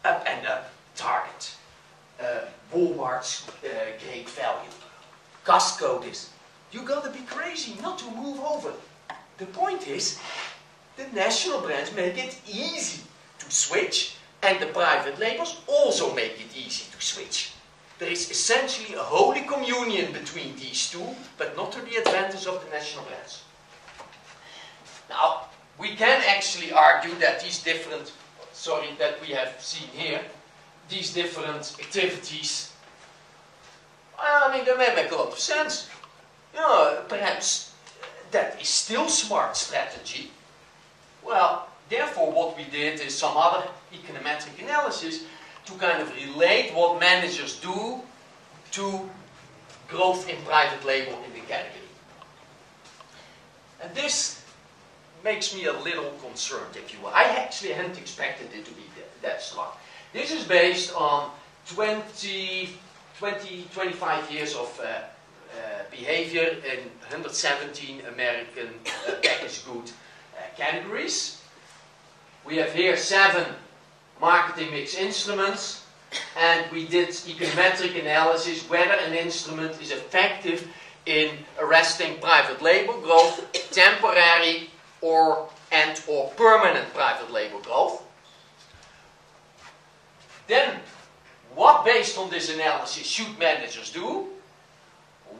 Up and up, Target, Walmart's great value, Costco this. You gotta be crazy not to move over. The point is, the national brands make it easy to switch, and the private labels also make it easy to switch. There is essentially a holy communion between these two, but not to the advantage of the national brands. Now, we can actually argue that these different, that we have seen here, these different activities, I mean, they may make a lot of sense. You know, perhaps that is still smart strategy. Well, therefore what we did is some other econometric analysis to kind of relate what managers do to growth in private label in the category. And this makes me a little concerned, if you will. I actually hadn't expected it to be that strong. This is based on 25 years of behavior in 117 American packaged good categories. We have here 7 marketing mix instruments, and we did econometric analysis whether an instrument is effective in arresting private label growth, temporary or permanent private label growth. Then, what based on this analysis should managers do?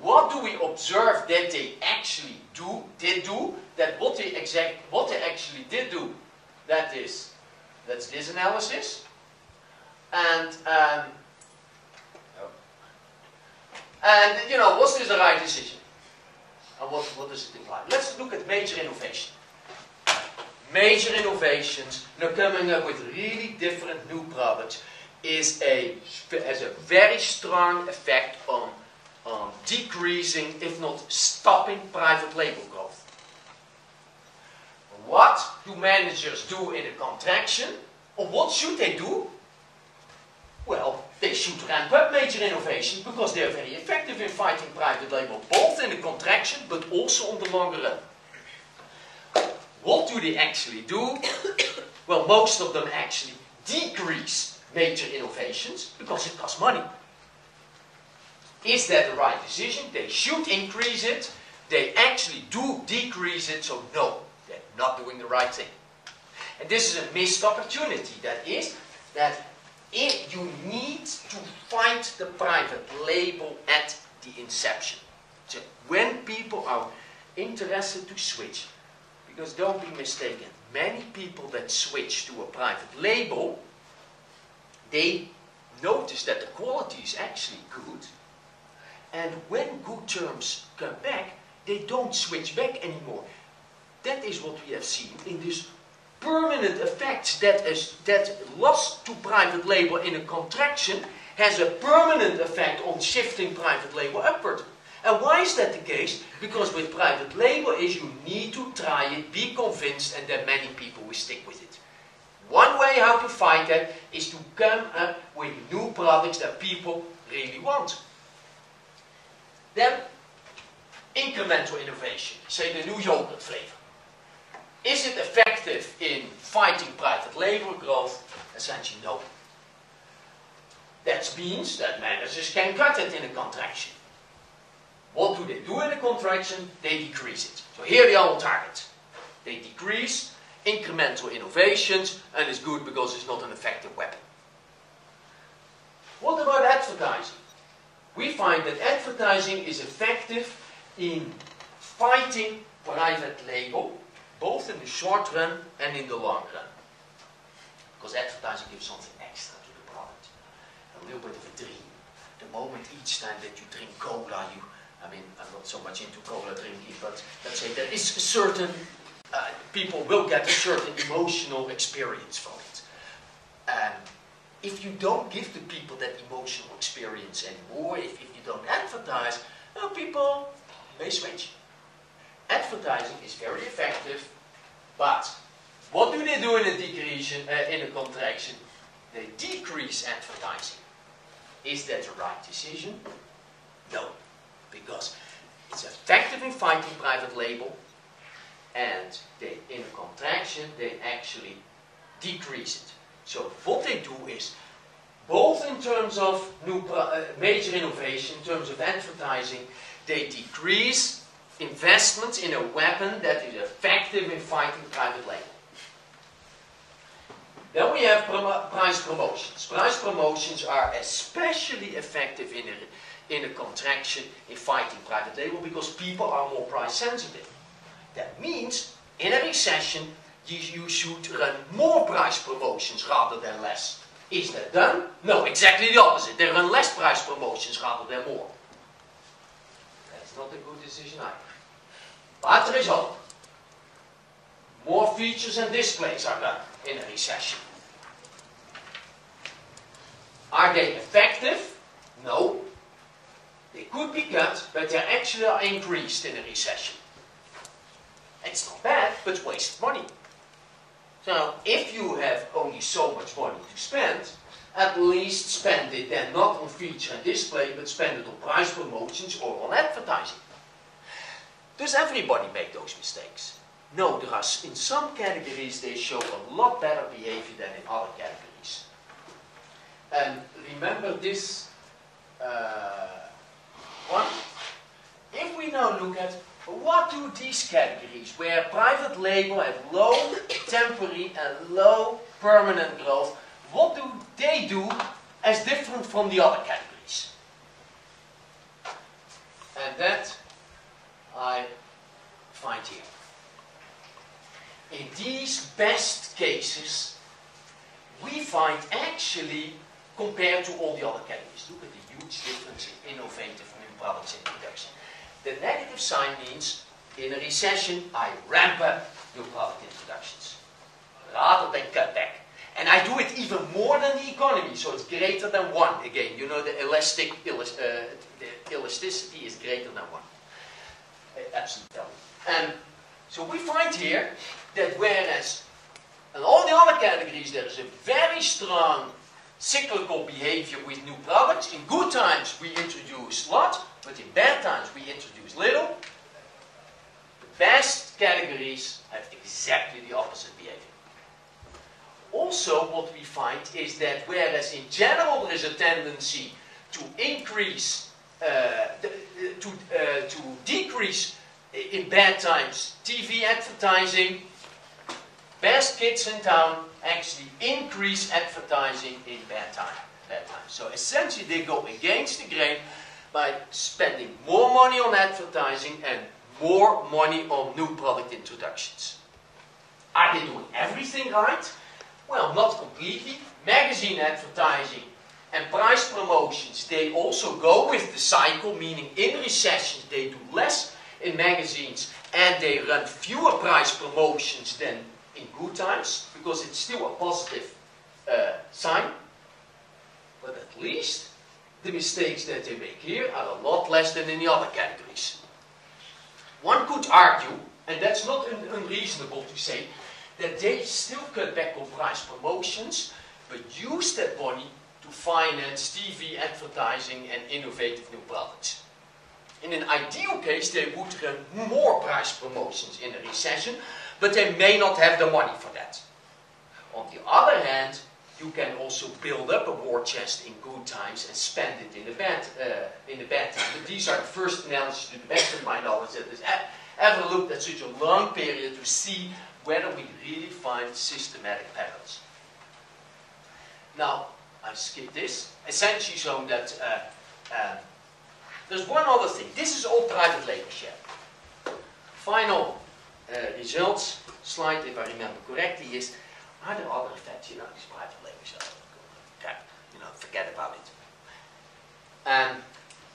What do we observe that they actually did do? That what they actually did do, that's this analysis. And you know, was this the right decision? And what does it imply? Let's look at major innovation. Major innovations, coming up with really different new products, has a very strong effect on decreasing, if not stopping, private label growth. What do managers do in a contraction? Or what should they do? Well, they should ramp up major innovation because they are very effective in fighting private label, both in the contraction but also on the longer run. What do they actually do? Well, most of them actually decrease major innovations because it costs money. Is that the right decision? They should increase it. They actually do decrease it, so no, they're not doing the right thing. And this is a missed opportunity. That is, that you need to fight the private label at the inception. So when people are interested to switch, because don't be mistaken, many people that switch to a private label, they notice that the quality is actually good. And when good terms come back, they don't switch back anymore. That is what we have seen in this permanent effect that loss to private label in a contraction has a permanent effect on shifting private label upward. And why is that the case? Because with private label is you need to try it, be convinced, and then many people will stick with it. One way how to fight that is to come up with new products that people really want. Then, incremental innovation, say the new yogurt flavor. Is it effective in fighting private label growth? Essentially, no. That means that managers can cut it in a contraction. What do they do in a contraction? They decrease it. So here they are on target. They decrease incremental innovations, and it's good because it's not an effective weapon. What about advertising? we find that advertising is effective in fighting private label, both in the short run and in the long run. Because advertising gives something extra to the product. A little bit of a dream. The moment each time that you drink cola, I mean, I'm not so much into cola drinking, but let's say there is a certain, people will get a certain emotional experience from it. If you don't give the people that emotional experience anymore, if you don't advertise, well, people may switch. Advertising is very effective, but what do they do in a decrease, in a contraction? They decrease advertising. Is that the right decision? No, because it's effective in fighting private label, and in a contraction they actually decrease it. So what they do is, both in terms of new major innovation, in terms of advertising, they decrease investments in a weapon that is effective in fighting private label. Then we have price promotions. Price promotions are especially effective in a contraction in fighting private label because people are more price sensitive. That means in a recession you should run more price promotions rather than less. Is that done? No, exactly the opposite. They run less price promotions rather than more. That's not a good decision either. But there is hope. More features and displays are done in a recession. Are they effective? No. They could be cut, but they actually are increased in a recession. It's not bad, but wasted money. So, if you have only so much money to spend, at least spend it then not on feature and display, but spend it on price promotions or on advertising. Does everybody make those mistakes? No, there are in some categories they show a lot better behavior than in other categories. And remember this one? If we now look at what do these categories, where private label have low temporary and low permanent growth, what do they do as different from the other categories? And that I find here. In these best cases, we find actually, compared to all the other categories, look at the huge difference in innovative new products introduction. The negative sign means, in a recession, I ramp up new product introductions, rather than cut back. And I do it even more than the economy, so it's greater than 1. Again, you know the elasticity is greater than 1. Absolute value. And so we find here that whereas in all the other categories there is a very strong cyclical behavior with new products. In good times we introduce a lot, but in bad times we introduce little. The best categories have exactly the opposite behavior. Also what we find is that whereas in general there is a tendency to increase, to decrease in bad times TV advertising, best kids in town actually increase advertising in bad times. So essentially they go against the grain by spending more money on advertising and more money on new product introductions. Are they doing everything right? Well, not completely. Magazine advertising and price promotions, they also go with the cycle, meaning in recessions they do less in magazines and they run fewer price promotions than in good times, because it's still a positive sign. But at least the mistakes that they make here are a lot less than in the other categories. One could argue, and that's not unreasonable to say, that they still cut back on price promotions, but use that money to finance TV advertising and innovative new products. In an ideal case, they would run more price promotions in a recession, but they may not have the money for that. On the other hand, you can also build up a war chest in good times and spend it in a bad time. But these are the first analyses, to the best of my knowledge, that has ever looked at such a long period to see whether we really find systematic patterns. Now, I skip this. Essentially so that There's one other thing. This is all private label share. Final results slide, if I remember correctly, is are there other effects? You know, these private label share. Okay, you know, forget about it. And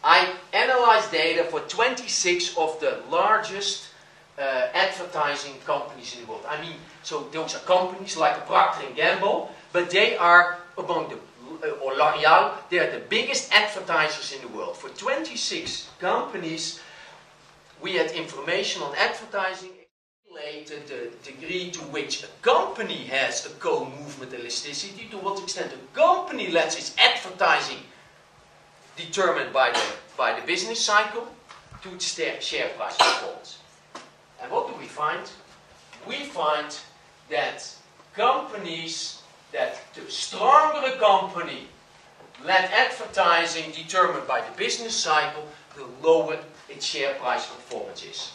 I analyzed data for 26 of the largest advertising companies in the world. I mean, so those are companies like a Procter & Gamble, but they are among the, or L'Oreal, they are the biggest advertisers in the world. For 26 companies, we had information on advertising, related the degree to which a company has a Go Movement Elasticity, to what extent a company lets its advertising determined by the business cycle, to its share price performance. And what do we find? We find that companies, that the stronger a company let advertising determined by the business cycle, the lower its share price performance is.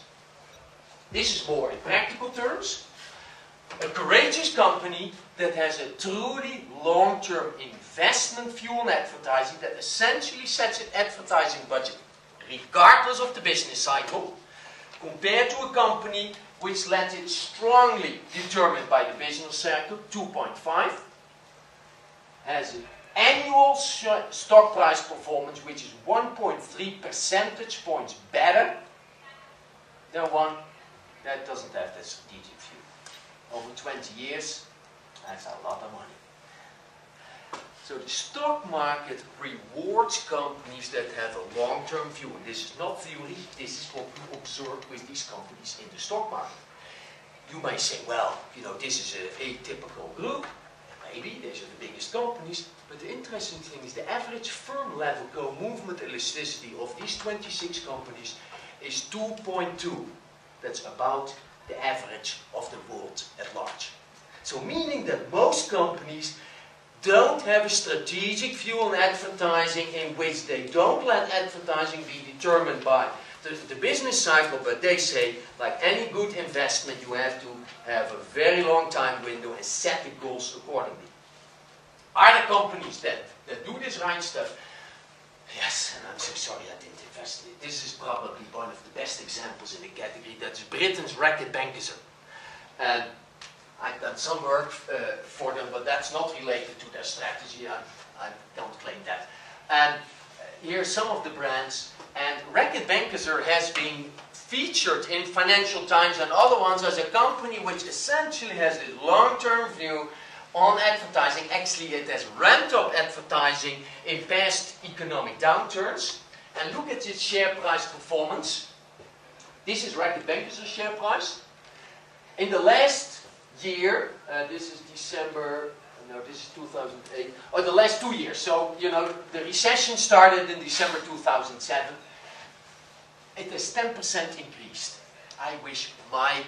This is more in practical terms. A courageous company that has a truly long-term investment view on advertising, that essentially sets its advertising budget regardless of the business cycle, compared to a company which lets it strongly determined by the business cycle, 2.5, has an annual stock price performance which is 1.3 percentage points better than one that doesn't have that strategic view. Over 20 years, that's a lot of money. So the stock market rewards companies that have a long-term view. And this is not theory, this is what we observe with these companies in the stock market. You may say, well, you know, this is an atypical group. Maybe these are the biggest companies. But the interesting thing is the average firm level Go Movement Elasticity of these 26 companies is 2.2. That's about the average of the world at large. So meaning that most companies don't have a strategic view on advertising, in which they don't let advertising be determined by the business cycle, but they say, like any good investment, you have to have a very long time window and set the goals accordingly. Are there companies that do this right stuff? Yes, and I'm so sorry I didn't invest in it. This is probably one of the best examples in the category. That's Britain's Reckitt Benckiser. And I've done some work for them, but that's not related to their strategy. I don't claim that. And here's some of the brands. And Reckitt Benckiser has been featured in Financial Times and other ones as a company which essentially has this long-term view on advertising. Actually, it has ramped up advertising in past economic downturns. And look at its share price performance. This is Reckitt Benckiser's share price. In the last year, this is December, no, this is 2008, or the last 2 years. So, you know, the recession started in December 2007. It has 10% increased. I wish my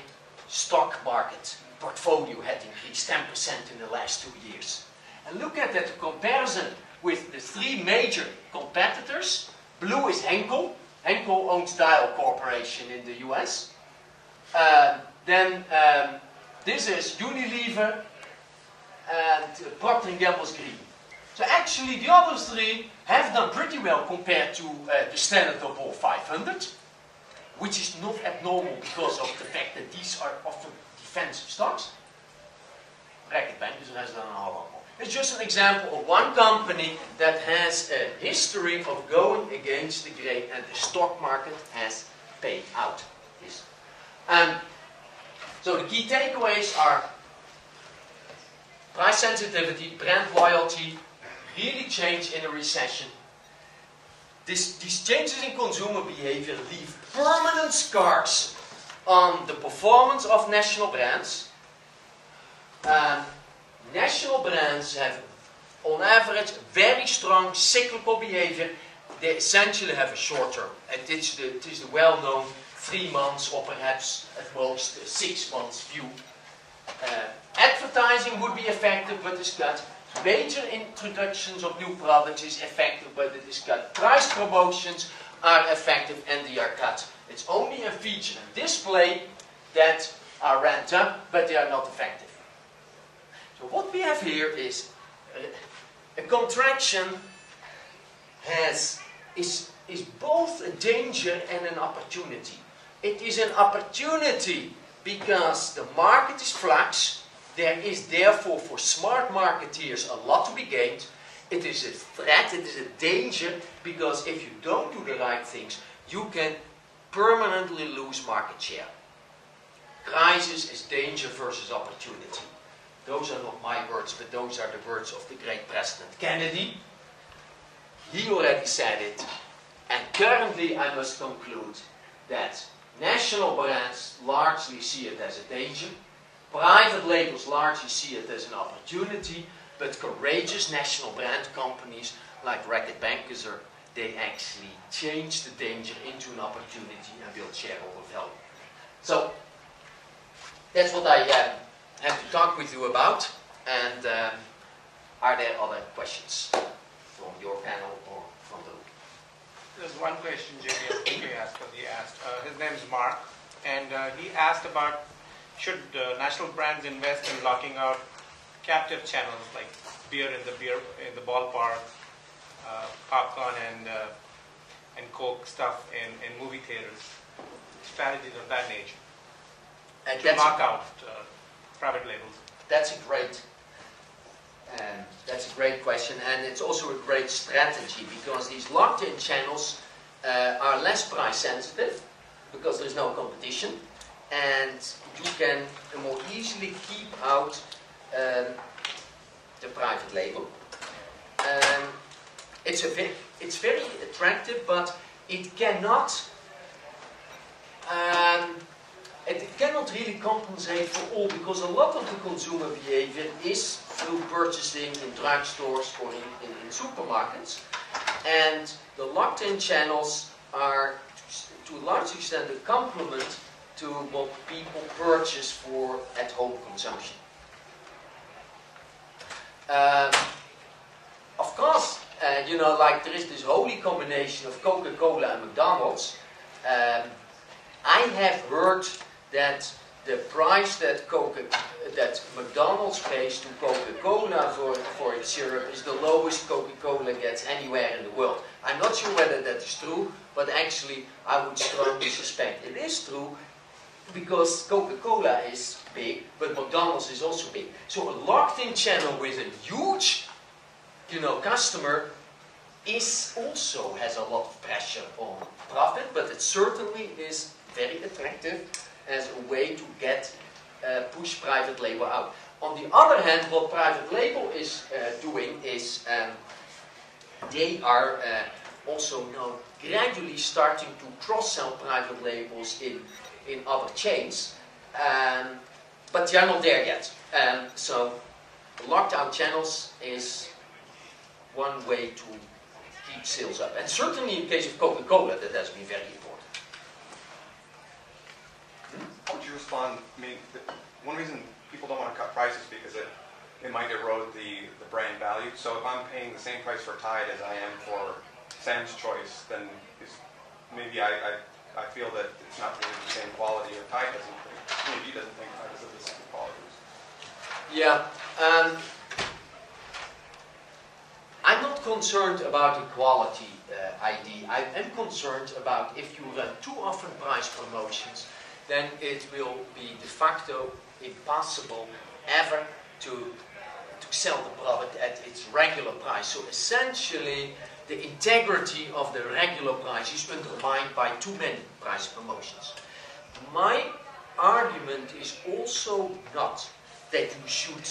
stock market portfolio had increased 10% in the last 2 years. And look at that comparison with the three major competitors. Blue is Henkel. Henkel owns Dial Corporation in the US. This is Unilever and Procter & Gamble's green. So actually the other three have done pretty well compared to the Standard & Poor's 500, which is not abnormal because of the fact that these are often defensive stocks. Reckitt Benckiser has done a whole lot more. It's just an example of one company that has a history of going against the grain, and the stock market has paid out this. So the key takeaways are price sensitivity, brand loyalty, really change in a recession. These changes in consumer behavior leave permanent scars on the performance of national brands. National brands have, on average, very strong cyclical behavior. They essentially have a short term. It is the well-known 3 months or perhaps at most a 6 months view. Advertising would be effective, but is cut. Major introductions of new products is effective, but it is cut. Price promotions are effective and they are cut. It's only a feature and display that are ramped up, but they are not effective. So what we have here is a contraction is is both a danger and an opportunity. It is an opportunity because the market is flux. There is therefore for smart marketeers a lot to be gained. It is a threat, it is a danger, because if you don't do the right things, you can permanently lose market share. Crisis is danger versus opportunity. Those are not my words, but those are the words of the great President Kennedy. He already said it, and currently I must conclude that national brands largely see it as a danger, private labels largely see it as an opportunity, but courageous national brand companies like Reckitt Benckiser, they actually change the danger into an opportunity and build shareholder value. So that's what I have to talk with you about. And are there other questions from your panel or from the room?
There's one question JD asked. His name is Mark, and he asked about should national brands invest in locking out captive channels like beer in the ballpark, popcorn and Coke stuff in movie theaters, strategies of that nature to lock out private labels.
That's a great question, and it's also a great strategy because these locked-in channels are less price sensitive because there's no competition, and you can more easily keep out the private label. It's very attractive, but it cannot really compensate for all, because a lot of the consumer behavior is through purchasing in drugstores or in supermarkets, and the locked-in channels are to a large extent a complement to what people purchase for at-home consumption. Of course, like there is this holy combination of Coca-Cola and McDonald's. I have heard that the price that McDonald's pays to Coca-Cola for its syrup is the lowest Coca-Cola gets anywhere in the world. I'm not sure whether that is true, but actually I would strongly suspect it is true, because Coca-Cola is big, but McDonald's is also big. So a locked-in channel with a huge, customer also has a lot of pressure on profit, but it certainly is very attractive as a way to push private label out. On the other hand, what private label is doing is they are also now gradually starting to cross-sell private labels in other chains, but they are not there yet. So locked-out channels is one way to keep sales up, and certainly in case of Coca-Cola that has been very important.
How would you respond? I mean, one reason people don't want to cut prices is because it might erode the brand value. So if I'm paying the same price for Tide as I am for Sam's Choice, then maybe I feel that it's not really the same quality, or Tide doesn't think, maybe doesn't think Tide is of the same quality.
Yeah, I'm not concerned about the quality ID. I am concerned about if you run too often price promotions, then it will be de facto impossible ever to sell the product at its regular price. So essentially, the integrity of the regular price is undermined by too many price promotions. My argument is also not that you should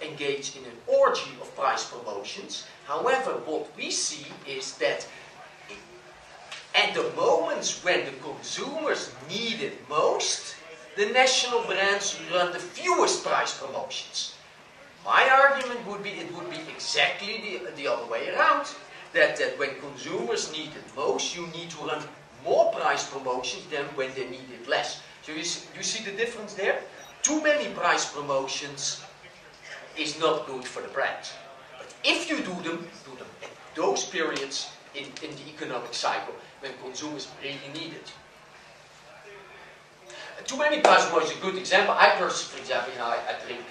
engage in an orgy of price promotions. However, what we see is that at the moments when the consumers need it most, the national brands run the fewest price promotions. My argument would be it would be exactly the other way around. That when consumers need it most, you need to run more price promotions than when they need it less. So you see the difference there? Too many price promotions is not good for the brand. But if you do them at those periods in the economic cycle when consumers really need it. Too many price promotions is a good example. I personally, for example, I drink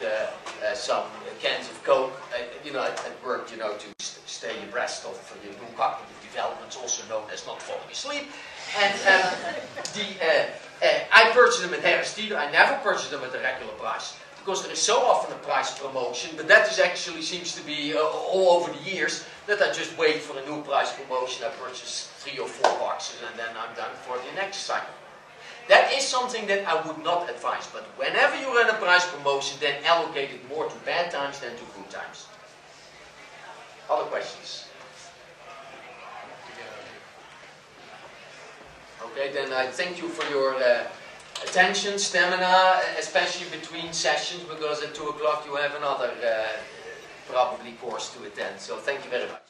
some cans of Coke. At work, to stay abreast of the new cognitive developments, also known as not falling asleep. And I purchase them at Harris Teeter. I never purchase them at the regular price, because there is so often a price promotion, but that is actually seems to be all over the years, that I just wait for a new price promotion. I purchase 3 or 4 boxes and then I'm done for the next cycle. That is something that I would not advise, but whenever you run a price promotion, then allocate it more to bad times than to good times. Other questions? Okay, then I thank you for your attention, stamina, especially between sessions, because at 2 o'clock you have another probably course to attend. So thank you very much.